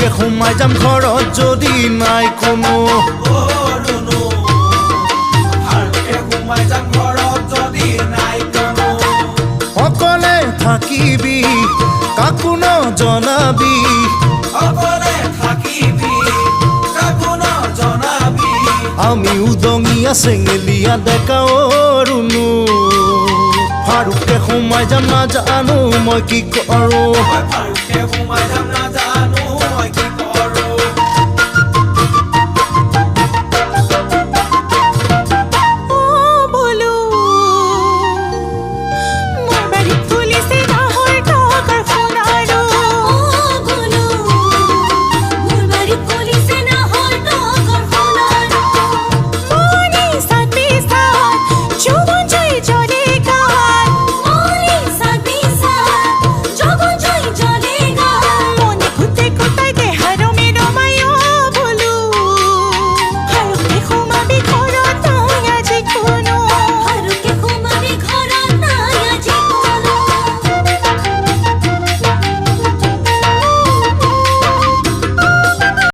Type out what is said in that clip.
ফাৰুকে সোমাই যাম ঘৰত যদি নাই কোনো অকলে থাকিবি কাকো নজনাবি আমি উদঙীয়া চেঙেলীয়া ডেকা অৰুণো ফাৰুকে সোমাই যাম নাজানো মই কি কৰোঁ